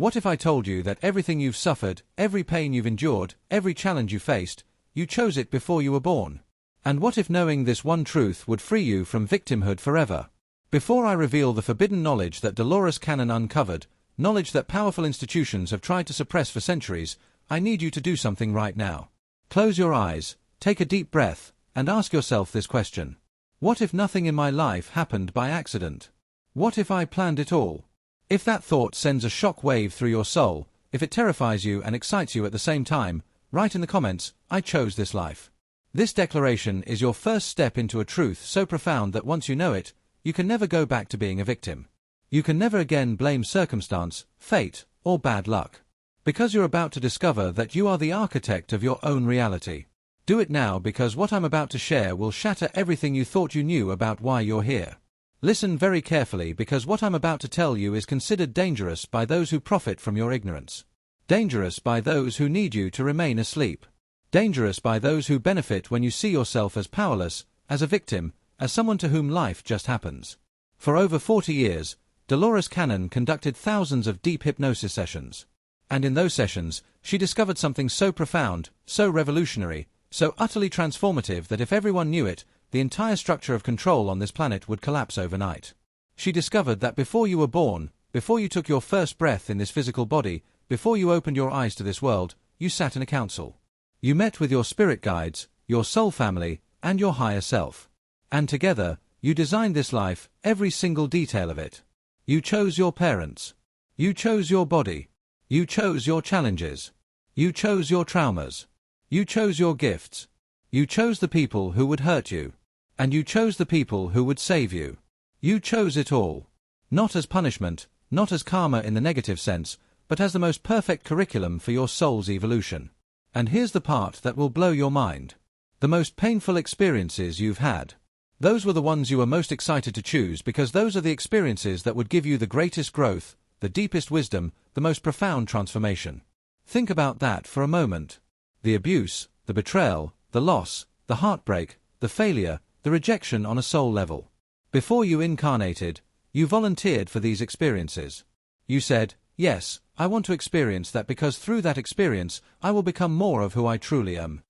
What if I told you that everything you've suffered, every pain you've endured, every challenge you faced, you chose it before you were born? And what if knowing this one truth would free you from victimhood forever? Before I reveal the forbidden knowledge that Dolores Cannon uncovered, knowledge that powerful institutions have tried to suppress for centuries, I need you to do something right now. Close your eyes, take a deep breath, and ask yourself this question. What if nothing in my life happened by accident? What if I planned it all? If that thought sends a shock wave through your soul, if it terrifies you and excites you at the same time, write in the comments, I chose this life. This declaration is your first step into a truth so profound that once you know it, you can never go back to being a victim. You can never again blame circumstance, fate, or bad luck. Because you're about to discover that you are the architect of your own reality. Do it now, because what I'm about to share will shatter everything you thought you knew about why you're here. Listen very carefully, because what I'm about to tell you is considered dangerous by those who profit from your ignorance. Dangerous by those who need you to remain asleep. Dangerous by those who benefit when you see yourself as powerless, as a victim, as someone to whom life just happens. For over 40 years, Dolores Cannon conducted thousands of deep hypnosis sessions. And in those sessions, she discovered something so profound, so revolutionary, so utterly transformative that if everyone knew it, the entire structure of control on this planet would collapse overnight. She discovered that before you were born, before you took your first breath in this physical body, before you opened your eyes to this world, you sat in a council. You met with your spirit guides, your soul family, and your higher self. And together, you designed this life, every single detail of it. You chose your parents. You chose your body. You chose your challenges. You chose your traumas. You chose your gifts. You chose the people who would hurt you. And you chose the people who would save you. You chose it all. Not as punishment, not as karma in the negative sense, but as the most perfect curriculum for your soul's evolution. And here's the part that will blow your mind. The most painful experiences you've had. Those were the ones you were most excited to choose, because those are the experiences that would give you the greatest growth, the deepest wisdom, the most profound transformation. Think about that for a moment. The abuse, the betrayal, the loss, the heartbreak, the failure, the rejection on a soul level. Before you incarnated, you volunteered for these experiences. You said, yes, I want to experience that, because through that experience, I will become more of who I truly am.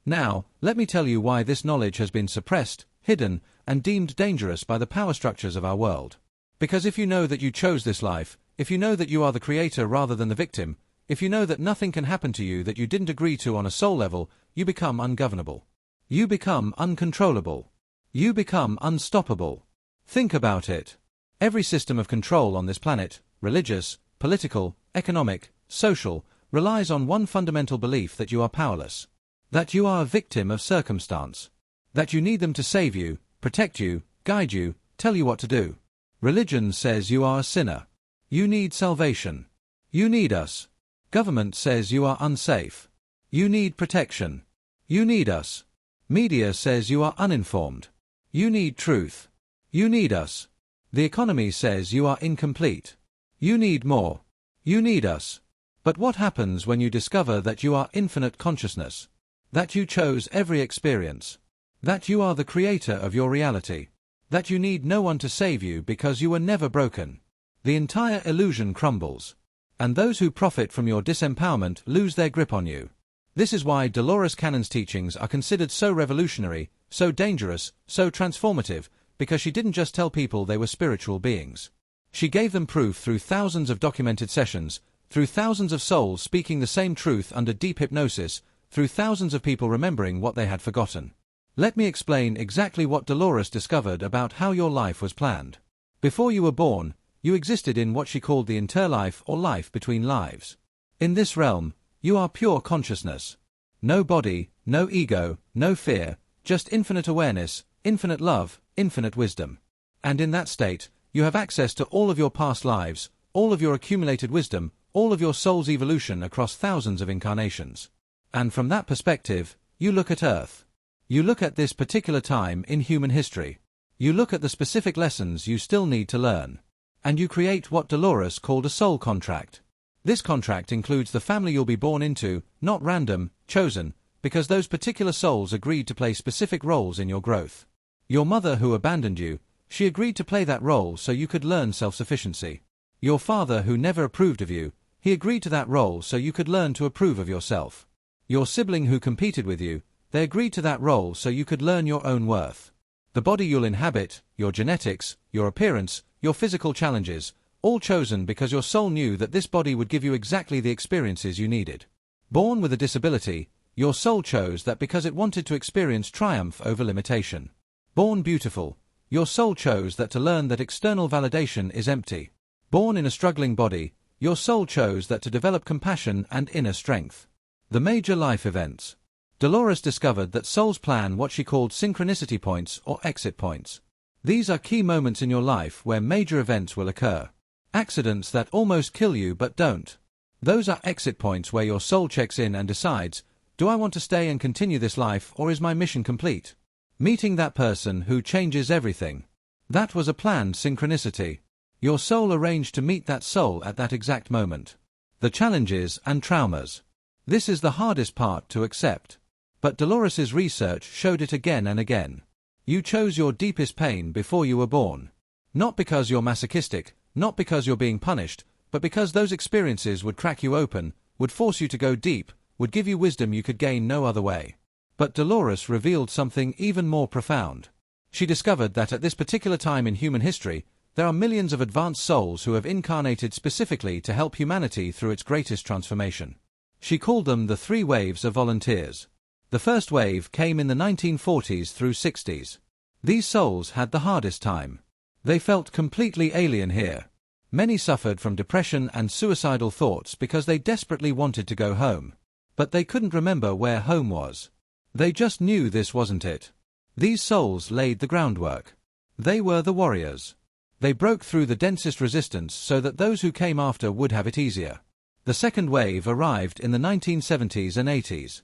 Now, let me tell you why this knowledge has been suppressed, hidden, and deemed dangerous by the power structures of our world. Because if you know that you chose this life, if you know that you are the creator rather than the victim, if you know that nothing can happen to you that you didn't agree to on a soul level, you become ungovernable. You become uncontrollable. You become unstoppable. Think about it. Every system of control on this planet, religious, political, economic, social, relies on one fundamental belief: that you are powerless. That you are a victim of circumstance. That you need them to save you, protect you, guide you, tell you what to do. Religion says you are a sinner. You need salvation. You need us. Government says you are unsafe. You need protection. You need us. Media says you are uninformed. You need truth. You need us. The economy says you are incomplete. You need more. You need us. But what happens when you discover that you are infinite consciousness? That you chose every experience? That you are the creator of your reality? That you need no one to save you because you were never broken? The entire illusion crumbles. And those who profit from your disempowerment lose their grip on you. This is why Dolores Cannon's teachings are considered so revolutionary, so dangerous, so transformative, because she didn't just tell people they were spiritual beings. She gave them proof through thousands of documented sessions, through thousands of souls speaking the same truth under deep hypnosis, through thousands of people remembering what they had forgotten. Let me explain exactly what Dolores discovered about how your life was planned. Before you were born, you existed in what she called the interlife, or life between lives. In this realm, you are pure consciousness. No body, no ego, no fear, just infinite awareness, infinite love, infinite wisdom. And in that state, you have access to all of your past lives, all of your accumulated wisdom, all of your soul's evolution across thousands of incarnations. And from that perspective, you look at Earth. You look at this particular time in human history. You look at the specific lessons you still need to learn. And you create what Dolores called a soul contract. This contract includes the family you'll be born into, not random, chosen, because those particular souls agreed to play specific roles in your growth. Your mother who abandoned you, she agreed to play that role so you could learn self-sufficiency. Your father who never approved of you, He agreed to that role so you could learn to approve of yourself. Your sibling who competed with you, they agreed to that role so you could learn your own worth. The body you'll inhabit, your genetics, your appearance, your physical challenges, all chosen because your soul knew that this body would give you exactly the experiences you needed. Born with a disability, your soul chose that because it wanted to experience triumph over limitation. Born beautiful, your soul chose that to learn that external validation is empty. Born in a struggling body, your soul chose that to develop compassion and inner strength. The major life events. Dolores discovered that souls plan what she called synchronicity points or exit points. These are key moments in your life where major events will occur. Accidents that almost kill you but don't. Those are exit points where your soul checks in and decides, do I want to stay and continue this life or is my mission complete? Meeting that person who changes everything. That was a planned synchronicity. Your soul arranged to meet that soul at that exact moment. The challenges and traumas. This is the hardest part to accept. But Dolores's research showed it again and again. You chose your deepest pain before you were born. Not because you're masochistic, not because you're being punished, but because those experiences would crack you open, would force you to go deep, would give you wisdom you could gain no other way. But Dolores revealed something even more profound. She discovered that at this particular time in human history, there are millions of advanced souls who have incarnated specifically to help humanity through its greatest transformation. She called them the 3 waves of volunteers. The first wave came in the 1940s through 60s. These souls had the hardest time. They felt completely alien here. Many suffered from depression and suicidal thoughts because they desperately wanted to go home. But they couldn't remember where home was. They just knew this wasn't it. These souls laid the groundwork. They were the warriors. They broke through the densest resistance so that those who came after would have it easier. The second wave arrived in the 1970s and 80s.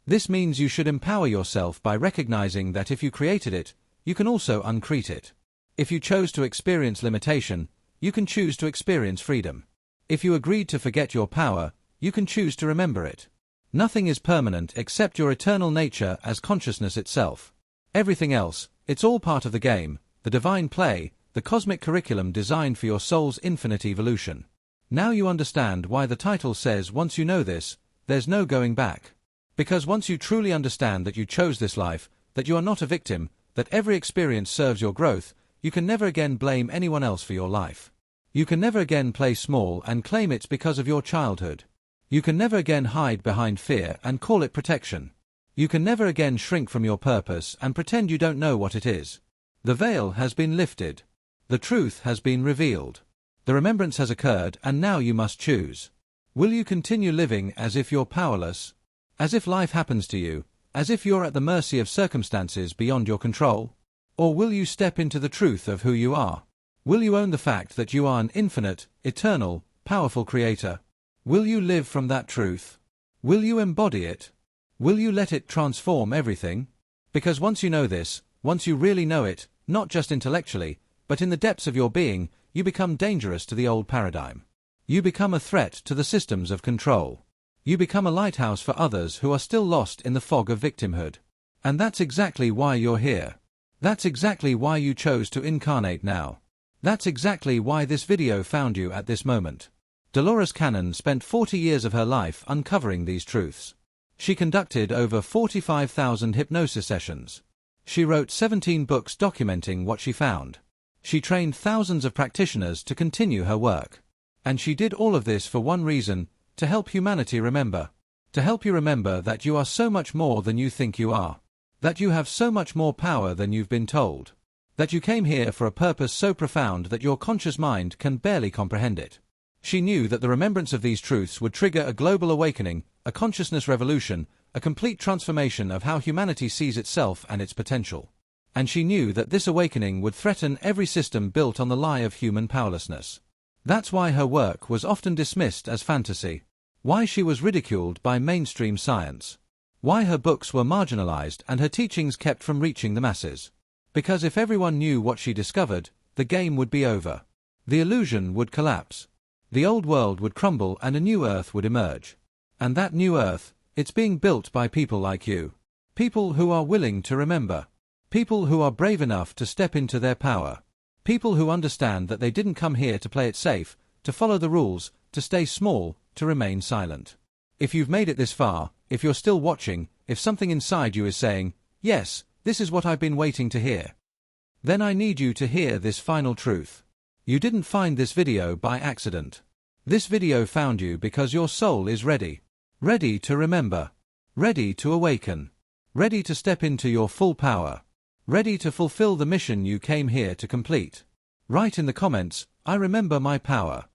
This means you should empower yourself by recognizing that if you created it, you can also uncreate it. If you chose to experience limitation, you can choose to experience freedom. If you agreed to forget your power, you can choose to remember it. Nothing is permanent except your eternal nature as consciousness itself. Everything else, it's all part of the game, the divine play, the cosmic curriculum designed for your soul's infinite evolution. Now you understand why the title says once you know this, there's no going back. Because once you truly understand that you chose this life, that you are not a victim, that every experience serves your growth, you can never again blame anyone else for your life. You can never again play small and claim it's because of your childhood. You can never again hide behind fear and call it protection. You can never again shrink from your purpose and pretend you don't know what it is. The veil has been lifted. The truth has been revealed. The remembrance has occurred and now you must choose. Will you continue living as if you're powerless? As if life happens to you, as if you're at the mercy of circumstances beyond your control? Or will you step into the truth of who you are? Will you own the fact that you are an infinite, eternal, powerful creator? Will you live from that truth? Will you embody it? Will you let it transform everything? Because once you know this, once you really know it, not just intellectually, but in the depths of your being, you become dangerous to the old paradigm. You become a threat to the systems of control. You become a lighthouse for others who are still lost in the fog of victimhood. And that's exactly why you're here. That's exactly why you chose to incarnate now. That's exactly why this video found you at this moment. Dolores Cannon spent 40 years of her life uncovering these truths. She conducted over 45,000 hypnosis sessions. She wrote 17 books documenting what she found. She trained thousands of practitioners to continue her work. And she did all of this for one reason: to help humanity remember. To help you remember that you are so much more than you think you are. That you have so much more power than you've been told. That you came here for a purpose so profound that your conscious mind can barely comprehend it. She knew that the remembrance of these truths would trigger a global awakening, a consciousness revolution, a complete transformation of how humanity sees itself and its potential. And she knew that this awakening would threaten every system built on the lie of human powerlessness. That's why her work was often dismissed as fantasy. Why she was ridiculed by mainstream science. Why her books were marginalized and her teachings kept from reaching the masses. Because if everyone knew what she discovered, the game would be over. The illusion would collapse. The old world would crumble and a new earth would emerge. And that new earth, it's being built by people like you. People who are willing to remember. People who are brave enough to step into their power. People who understand that they didn't come here to play it safe, to follow the rules, to stay small, to remain silent. If you've made it this far, if you're still watching, if something inside you is saying, "Yes, this is what I've been waiting to hear," then I need you to hear this final truth. You didn't find this video by accident. This video found you because your soul is ready. Ready to remember. Ready to awaken. Ready to step into your full power. Ready to fulfill the mission you came here to complete. Write in the comments, "I remember my power."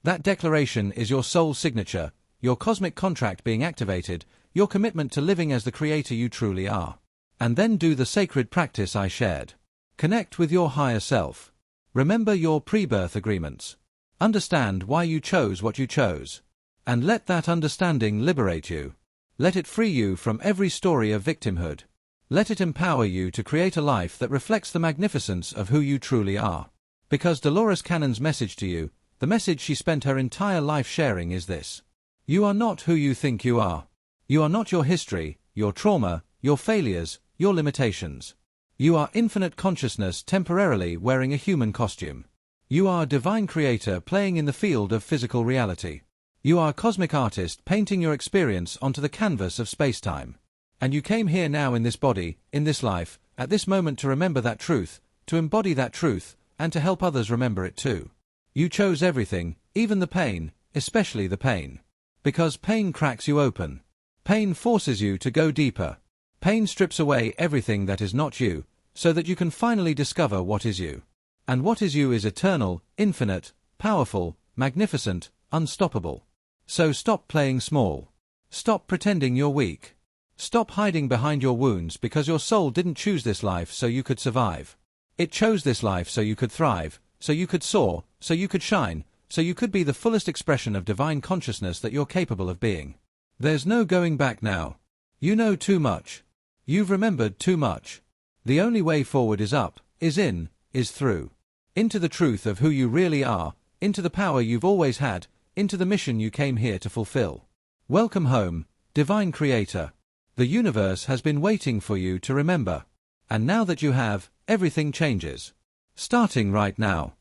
That declaration is your soul's signature, your cosmic contract being activated, your commitment to living as the creator you truly are. And then do the sacred practice I shared. Connect with your higher self. Remember your pre-birth agreements. Understand why you chose what you chose. And let that understanding liberate you. Let it free you from every story of victimhood. Let it empower you to create a life that reflects the magnificence of who you truly are. Because Dolores Cannon's message to you, the message she spent her entire life sharing, is this: you are not who you think you are. You are not your history, your trauma, your failures, your limitations. You are infinite consciousness temporarily wearing a human costume. You are a divine creator playing in the field of physical reality. You are a cosmic artist painting your experience onto the canvas of space-time. And you came here now in this body, in this life, at this moment to remember that truth, to embody that truth, and to help others remember it too. You chose everything, even the pain, especially the pain. Because pain cracks you open. Pain forces you to go deeper. Pain strips away everything that is not you, so that you can finally discover what is you. And what is you is eternal, infinite, powerful, magnificent, unstoppable. So stop playing small. Stop pretending you're weak. Stop hiding behind your wounds, because your soul didn't choose this life so you could survive. It chose this life so you could thrive, so you could soar, so you could shine, so you could be the fullest expression of divine consciousness that you're capable of being. There's no going back now. You know too much. You've remembered too much. The only way forward is up, is in, is through. Into the truth of who you really are, into the power you've always had, into the mission you came here to fulfill. Welcome home, Divine Creator. The universe has been waiting for you to remember. And now that you have, everything changes. Starting right now.